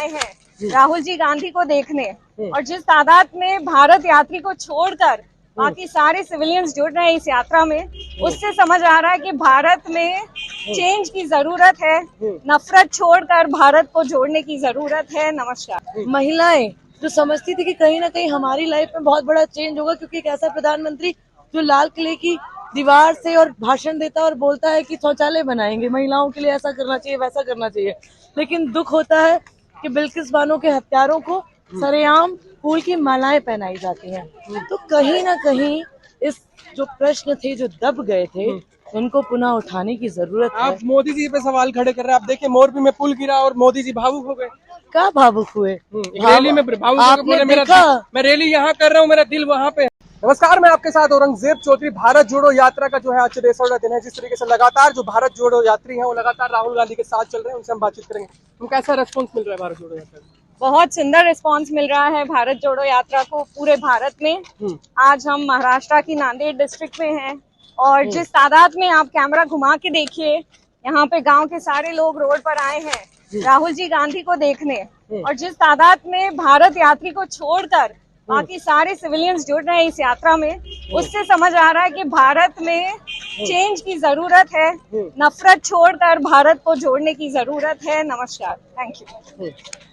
आए हैं राहुल जी गांधी को देखने, और जिस तादाद में भारत यात्री को छोड़कर बाकी सारे सिविलियंस जुड़ रहे हैं इस यात्रा में, उससे समझ आ रहा है कि भारत में चेंज की जरूरत है। नफरत छोड़कर भारत को जोड़ने की जरूरत है। नमस्कार। महिलाएं जो समझती थी कि कहीं ना कहीं हमारी लाइफ में बहुत बड़ा चेंज होगा, क्योंकि एक ऐसा प्रधानमंत्री जो लाल किले की दीवार से और भाषण देता और बोलता है कि शौचालय बनाएंगे, महिलाओं के लिए ऐसा करना चाहिए, वैसा करना चाहिए, लेकिन दुख होता है कि बिल्किस बानो के हत्यारों को सरेआम फूल की मालाएं पहनाई जाती हैं। तो कहीं ना कहीं इस जो प्रश्न थे जो दब गए थे, उनको पुनः उठाने की जरूरत है। आप मोदी जी पे सवाल खड़े कर रहे हैं। आप देखिए मोरबी में पुल गिरा और मोदी जी भावुक हो गए। क्या भावुक हुए? रैली में भावुक हो गए, बोले मैं रैली यहाँ कर रहा हूँ, मेरा दिल वहाँ पे है। नमस्कार, मैं आपके साथ औरंगजेब चौधरी। भारत जोड़ो यात्रा का जो है आज 63वां दिन है। जिस तरीके से लगातार जो भारत जोड़ो यात्री हैं वो लगातार राहुल गांधी के साथ चल रहे हैं, उनसे हम बातचीत करेंगे। उनका कैसा रेस्पॉन्स मिल रहा है भारत जोड़ो यात्रा? बहुत सुंदर रिस्पांस मिल रहा है भारत जोड़ो यात्रा को पूरे भारत में। आज हम महाराष्ट्र की नांदेड़ डिस्ट्रिक्ट में हैं, और जिस तादाद में आप कैमरा घुमा के देखिए, यहाँ पे गांव के सारे लोग रोड पर आए हैं राहुल जी गांधी को देखने, और जिस तादाद में भारत यात्री को छोड़कर बाकी सारे सिविलियंस जुड़ रहे हैं इस यात्रा में, उससे समझ आ रहा है कि भारत में चेंज की जरूरत है। नफरत छोड़कर भारत को जोड़ने की जरूरत है। नमस्कार, थैंक यू।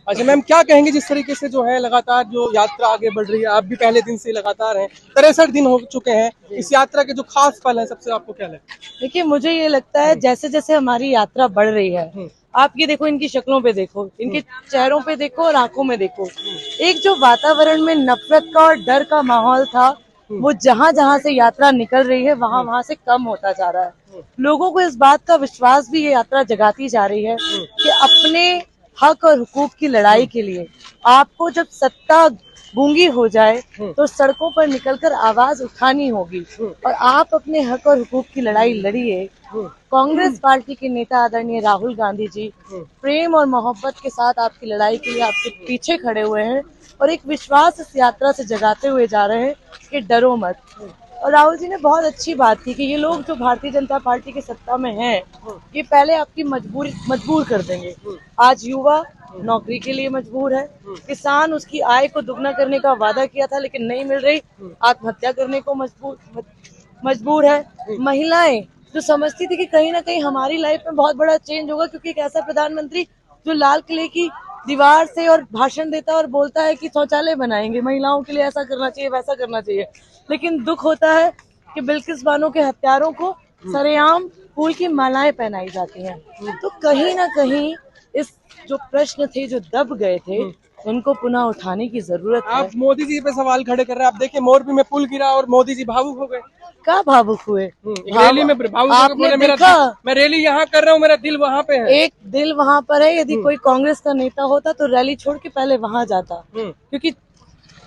अच्छा मैम, क्या कहेंगे जिस तरीके से जो है लगातार जो यात्रा आगे बढ़ रही है? आप भी पहले दिन से लगातार हैं, 63 दिन हो चुके हैं। इस यात्रा के जो खास पल है सबसे आपको क्या लगता है? देखिए, मुझे ये लगता है जैसे जैसे हमारी यात्रा बढ़ रही है, आप ये देखो, इनकी शक्लों पे देखो, इनके चेहरों पे देखो और आंखों में देखो, एक जो वातावरण में नफरत का और डर का माहौल था, वो जहां जहां से यात्रा निकल रही है वहां वहां से कम होता जा रहा है। लोगों को इस बात का विश्वास भी ये यात्रा जगाती जा रही है कि अपने हक और हुकूक की लड़ाई के लिए आपको जब सत्ता गूंगी हो जाए तो सड़कों पर निकलकर आवाज उठानी होगी, और आप अपने हक और हुकूक की लड़ाई लड़िए। कांग्रेस पार्टी के नेता आदरणीय राहुल गांधी जी प्रेम और मोहब्बत के साथ आपकी लड़ाई के लिए आपके पीछे खड़े हुए हैं, और एक विश्वास इस यात्रा से जगाते हुए जा रहे हैं कि डरो मत। और राहुल जी ने बहुत अच्छी बात की कि ये लोग जो भारतीय जनता पार्टी की सत्ता में हैं, ये पहले आपकी मजबूर कर देंगे। आज युवा नौकरी के लिए मजबूर है, किसान उसकी आय को दुगना करने का वादा किया था लेकिन नहीं मिल रही, आत्महत्या करने को मजबूर है। महिलाएं जो समझती थी कि कहीं ना कहीं हमारी लाइफ में बहुत बड़ा चेंज होगा, क्योंकि एक ऐसा प्रधानमंत्री जो लाल किले की दीवार से और भाषण देता और बोलता है कि शौचालय बनाएंगे, महिलाओं के लिए ऐसा करना चाहिए, वैसा करना चाहिए, लेकिन दुख होता है कि बिल्किस बानो के हत्यारों को सरेआम फूल की मालाएं पहनाई जाती हैं। तो कहीं ना कहीं इस जो प्रश्न थे जो दब गए थे, उनको पुनः उठाने की जरूरत है। आप मोदी जी पे सवाल खड़े कर रहे हैं। आप देखिए मोरबी में पुल गिरा और मोदी जी भावुक हो गए। क्या भावुक हुए? रैली में भावुक हो गए, बोले मैं रैली यहाँ कर रहा हूँ, मेरा दिल वहाँ पे है। एक दिल वहाँ पर है। यदि कोई कांग्रेस का नेता होता तो रैली छोड़ के पहले वहाँ जाता, क्योंकि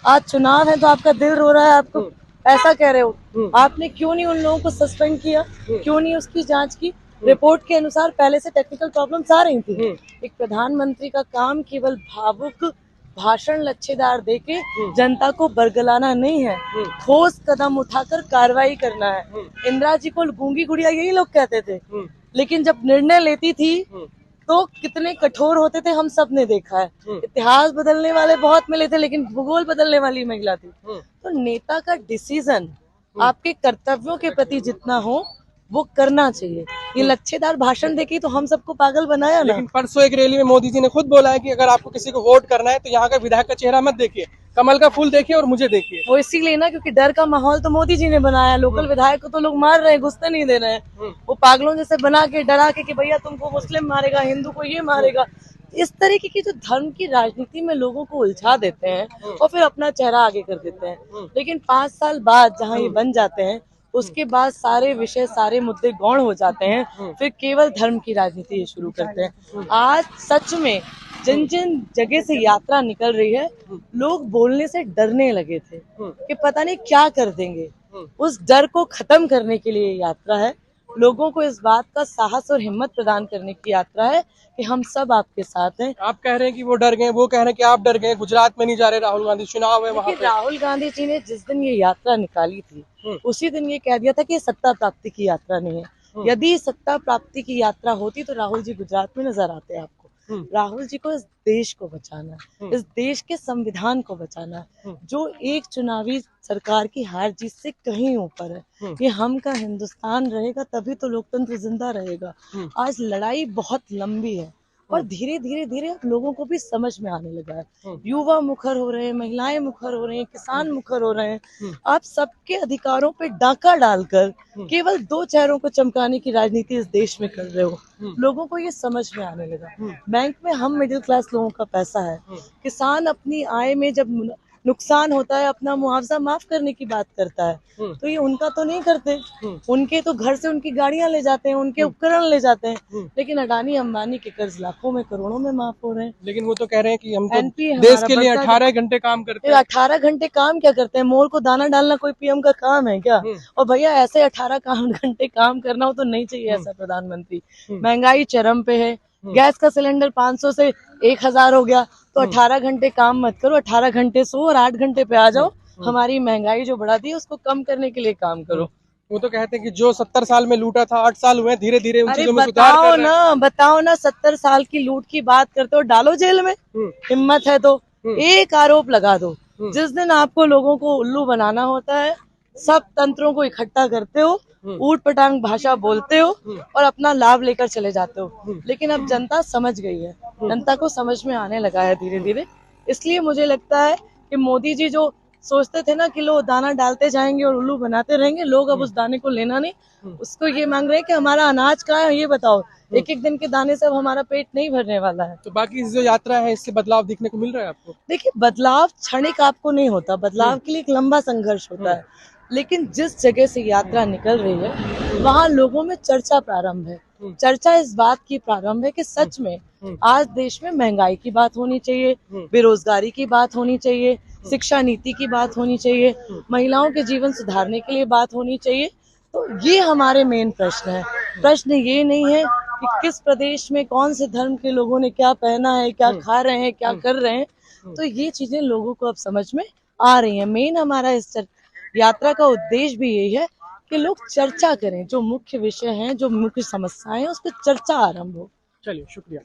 आज चुनाव है तो आपका दिल रो रहा है, आपको ऐसा कह रहे हो। आपने क्यों नहीं उन लोगों को सस्पेंड किया, क्यों नहीं उसकी जांच की? रिपोर्ट के अनुसार पहले से टेक्निकल प्रॉब्लम्स आ रही थी। एक प्रधानमंत्री का काम केवल भावुक भाषण लच्छेदार देके जनता को बरगलाना नहीं है, ठोस कदम उठाकर कार्रवाई करना है। इंदिरा जी को गूंगी गुड़िया यही लोग कहते थे, लेकिन जब निर्णय लेती थी तो कितने कठोर होते थे हम सब ने देखा है। इतिहास बदलने वाले बहुत मिले थे, लेकिन भूगोल बदलने वाली महिला थी। तो नेता का डिसीजन आपके कर्तव्यों के प्रति जितना हो वो करना चाहिए। ये लच्छेदार भाषण देके तो हम सबको पागल बनाया ना। लेकिन परसों एक रैली में मोदी जी ने खुद बोला है कि अगर आपको किसी को वोट करना है तो यहाँ का विधायक का चेहरा मत देखिए, कमल का फूल देखिए और मुझे देखिए। वो इसीलिए ना, क्योंकि डर का माहौल तो मोदी जी ने बनाया। लोकल विधायक को तो लोग मार रहे हैं, घुसते नहीं दे रहे हैं। वो पागलों जैसे बना के डरा के कि भैया तुमको मुस्लिम मारेगा, हिंदू को ये मारेगा। इस तरीके की जो धर्म की राजनीति में लोगों को उलझा देते हैं और फिर अपना चेहरा आगे कर देते हैं। लेकिन 5 साल बाद जहाँ ये बन जाते हैं, उसके बाद सारे विषय सारे मुद्दे गौण हो जाते हैं, फिर केवल धर्म की राजनीति ये शुरू करते हैं। आज सच में जिन जिन जगह से यात्रा निकल रही है, लोग बोलने से डरने लगे थे कि पता नहीं क्या कर देंगे। उस डर को खत्म करने के लिए यात्रा है। लोगों को इस बात का साहस और हिम्मत प्रदान करने की यात्रा है कि हम सब आपके साथ हैं। आप कह रहे हैं कि वो डर गए, वो कह रहे हैं कि आप डर गए। गुजरात में नहीं जा रहे राहुल गांधी, चुनाव है वहाँ पे। राहुल गांधी जी ने जिस दिन ये यात्रा निकाली थी, उसी दिन ये कह दिया था कि ये सत्ता प्राप्ति की यात्रा नहीं है। यदि सत्ता प्राप्ति की यात्रा होती तो राहुल जी गुजरात में नजर आते आपको। राहुल जी को इस देश को बचाना है, इस देश के संविधान को बचाना है, जो एक चुनावी सरकार की हार जीत से कहीं ऊपर है। ये हम का हिंदुस्तान रहेगा तभी तो लोकतंत्र जिंदा रहेगा। आज लड़ाई बहुत लंबी है और धीरे धीरे धीरे अब लोगों को भी समझ में आने लगा है। युवा मुखर हो रहे हैं, महिलाएं मुखर हो रही हैं, किसान मुखर हो रहे हैं। आप सबके अधिकारों पे डाका डालकर केवल दो चेहरों को चमकाने की राजनीति इस देश में कर रहे हो। लोगों को ये समझ में आने लगा। बैंक में हम मिडिल क्लास लोगों का पैसा है। किसान अपनी आय में जब नुकसान होता है अपना मुआवजा माफ करने की बात करता है, तो ये उनका तो नहीं करते। उनके तो घर से उनकी गाड़ियां ले जाते हैं, उनके उपकरण ले जाते हैं, लेकिन अडानी अंबानी के कर्ज लाखों में करोड़ों में माफ हो रहे हैं। लेकिन वो तो कह रहे हैं कि हम तो एनपी देश के लिए 18 घंटे काम करते हैं। 18 घंटे काम क्या करते हैं? मोर को दाना डालना कोई पीएम का काम है क्या? और भैया ऐसे 18 घंटे काम करना हो तो नहीं चाहिए ऐसा प्रधानमंत्री। महंगाई चरम पे है, गैस का सिलेंडर 500 से 1000 हो गया, तो 18 घंटे काम मत करो, 18 घंटे सो और 8 घंटे पे आ जाओ। हमारी महंगाई जो बढ़ा दी है उसको कम करने के लिए काम करो। वो तो कहते हैं कि जो 70 साल में लूटा था 8 साल हुए, धीरे धीरे उन चीजों में सुधार कर रहे हैं। बताओ ना 70 साल की लूट की बात करते हो, डालो जेल में। हिम्मत है तो एक आरोप लगा दो। जिस दिन आपको लोगों को उल्लू बनाना होता है, सब तंत्रों को इकट्ठा करते हो, ऊट पटांग भाषा बोलते हो और अपना लाभ लेकर चले जाते हो। लेकिन अब जनता समझ गई है, जनता को समझ में आने लगा है धीरे धीरे। इसलिए मुझे लगता है कि मोदी जी जो सोचते थे ना कि लोग दाना डालते जाएंगे और उल्लू बनाते रहेंगे, लोग अब उस दाने को लेना नहीं, उसको ये मांग रहे हैं कि हमारा अनाज कहाँ है ये बताओ। एक एक दिन के दाने से अब हमारा पेट नहीं भरने वाला है। तो बाकी जो यात्रा है इससे बदलाव दिखने को मिल रहा है आपको? देखिए, बदलाव क्षणिक आपको नहीं होता, बदलाव के लिए एक लंबा संघर्ष होता है। लेकिन जिस जगह से यात्रा निकल रही है वहाँ लोगों में चर्चा प्रारंभ है। चर्चा इस बात की प्रारंभ है कि सच में आज देश में महंगाई की बात होनी चाहिए, बेरोजगारी की बात होनी चाहिए, शिक्षा नीति की बात होनी चाहिए, महिलाओं के जीवन सुधारने के लिए बात होनी चाहिए। तो ये हमारे मेन प्रश्न है। प्रश्न ये नहीं है कि किस प्रदेश में कौन से धर्म के लोगों ने क्या पहना है, क्या खा रहे हैं, क्या कर रहे हैं। तो ये चीजें लोगों को अब समझ में आ रही हैं। मेन हमारा इस यात्रा का उद्देश्य भी यही है कि लोग चर्चा करें, जो मुख्य विषय हैं, जो मुख्य समस्याएं हैं, उस पर चर्चा आरंभ हो। चलिए, शुक्रिया।